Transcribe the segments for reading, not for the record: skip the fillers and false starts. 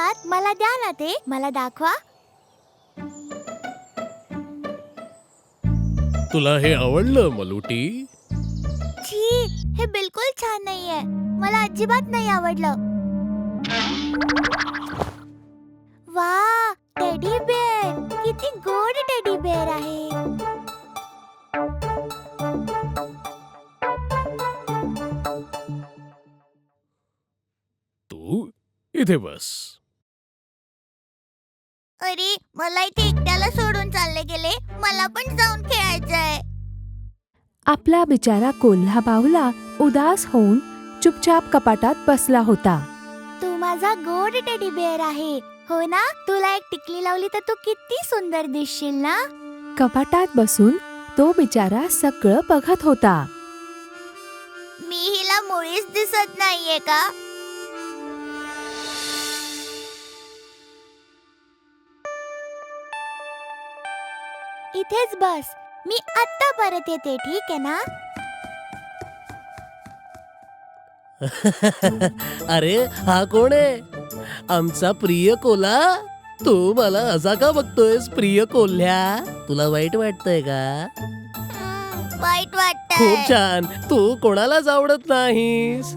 आहात? मला द्या ना ते, मला दाखवा. तुला हे आवडलं मलुटी? छी, हे बिलकुल छान नाहीये. मला अजिबात नाही आवडलं. वा, टेडी बेअर, किती गोड टेडी बेअर आहे. तू इथे बस. अरे, मला इथे एकट्याला सोडून चालले गेले. मला पण जाऊन खेळायचंय. आपला बिचारा कोल्हा बाहुला उदास होऊन चुपचाप कपाटात बसला होता. तू माझा गोड टेडी बेअर आहे, हो ना? तुला एक टिकली लावली तर तू किती सुंदर दिसशील ना. कपाटात बसून तो बिचारा सगळं बघत होता. मी हिला मुळीच दिसत नाहीये का? इथेच बस, मी आत्ता परत येते, ठीक आहे ना? अरे हा कोण आहे? आमचा प्रिय कोल्हा. तू मला असा का बघतोयस प्रिय कोल्ह्या? तुला वाईट वाटतंय का? वाईट वाटतंय. खूप छान. तू कोणालाच आवडत नाहीस.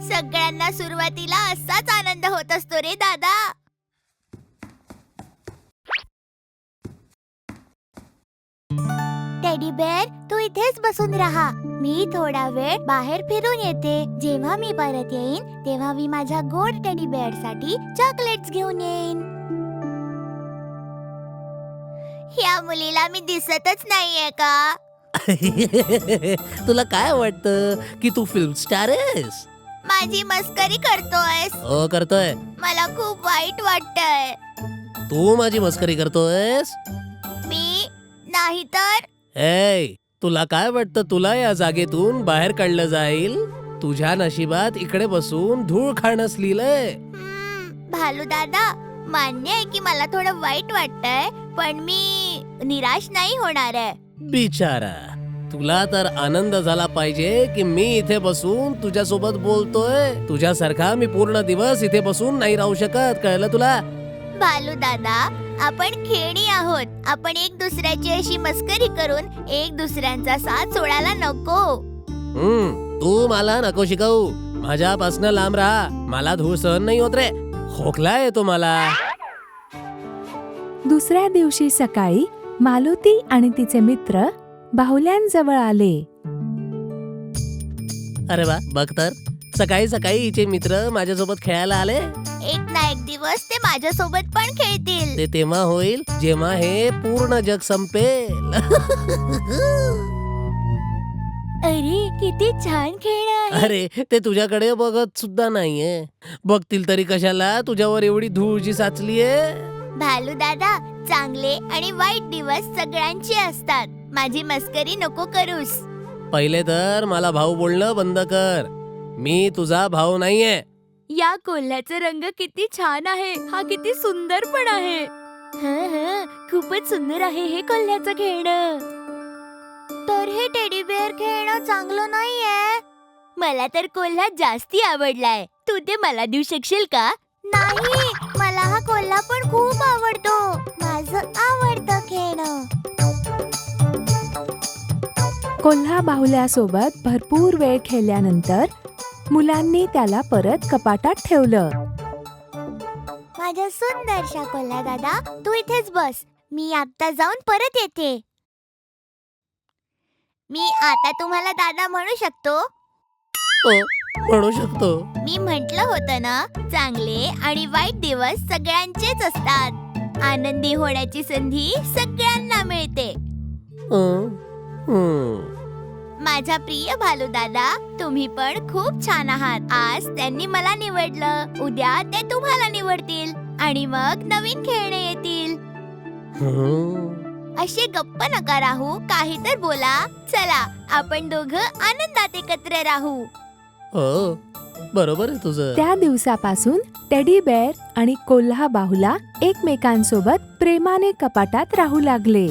सगळ्यांना सुरुवातीला असाच आनंद होत असतो रे दादा. टेडी बेअर, तू इथेच बसून राहा. मी थोडा वेळ बाहेर फिरून येते. जेव्हा मी परत येईन तेव्हा मी माझ्या गोड टेडी बेअर साठी चॉकलेट्स घेऊन येईन. ह्या मुलीला मी दिसतच नाहीये का? तुला काय वाटतं की तू फिल्म स्टार आहेस? माझी मस्करी करतोयस? हो करतोय. मला खूप वाईट वाटतंय. तू माझी मस्करी करतोयस? मी नाही तर. ए, तुला काय वाटतं तुला या जागेतून बाहेर काढलं जाईल? तुझ्या नशिबात इकडे बसून धूळ खाणंच लिहिलंय. भालू दादा, मान्य आहे की मला थोडं वाईट वाटतंय, पण मी निराश नाही होणार आहे. बिचारा, तुला तर आनंद झाला पाहिजे की मी इथे बसून तुझ्यासोबत बोलतोय. तुझ्यासारखा मी पूर्ण दिवस इथे बसून नाही राहू शकत, कळलं तुला? भालू दादा, आपण खेळणी आहोत. आपण एक दुसऱ्याची अशी मस्करी करून एक दुसऱ्यांचा साथ सोडायला नको. तू मला नको शिकवू. माझ्यापासनं लांब राहा. मला धूळ सहन नाही होत रे. खोकला येतो मला. दुसऱ्या दिवशी सकाळी मालुती आणि तिचे मित्र बाहुल्यांजवळ आले. अरे वा, बघ तर, सकाळी सकाळी हिचे मित्र माझ्यासोबत खेळायला आले. एक ना एक दिवस ते माझ्यासोबत पण खेळतील. ते तेव्हा होईल जेव्हा हे पूर्ण जग संपेल. अरे, किती छान खेळ आहे. अरे, ते तुझ्याकडे बघत सुद्धा नाहीये. बघतील तरी कशाला तुझ्यावर एवढी धूळ जी साचलीये. भालू दादा, चांगले आणि वाईट दिवस सगळ्यांचे असतात. माझी मस्करी नको करूस. पहिले तर मला भाऊ बोलणं बंद कर. मी तुझा भाऊ नाहीये. या कोल्ह्याचा रंग किती छान आहे. हा किती सुंदर पण आहे. खूपच सुंदर आहे हे कोल्ह्याचं खेळणं. तर हे टेडी बेअर खेळणं चांगलं नाहीये. मला तर कोल्हा जास्ती आवडलाय. तू ते मला देऊ शकशील का? नाही, मला हा कोल्हा पण खूप आवडतो. माझं आवडतं खेळणं. कोल्हा बाहुल्यासोबत भरपूर वेळ खेळल्यानंतर मुलांनी त्याला परत कपाटात ठेवलं. माझ्या सुंदरशा कोल्हा दादा, तू इथेच बस. मी आता जाऊन परत येते. मी आता तुम्हाला दादा म्हणू शकतो? हो, म्हणू शकतो. मी म्हंटल होतं ना, चांगले आणि वाईट दिवस सगळ्यांचेच असतात. आनंदी होण्याची संधी सगळ्यांना मिळते. माझा प्रिय भालू दादा, तुम्ही पण खूप छान आहात. आज त्यांनी मला निवडलं, उद्या ते तुम्हाला निवडतील आणि मग नवीन खेळणे येतील. असे गप्प नका राहू, काही तर बोला. चला, आपण दोघं आनंदात एकत्र राहू. हो, बरोबर आहे तुझं. त्या दिवसापासून टेडी बेअर आणि कोल्हा बाहुला एकमेकांसोबत प्रेमाने कपाटात राहू लागले.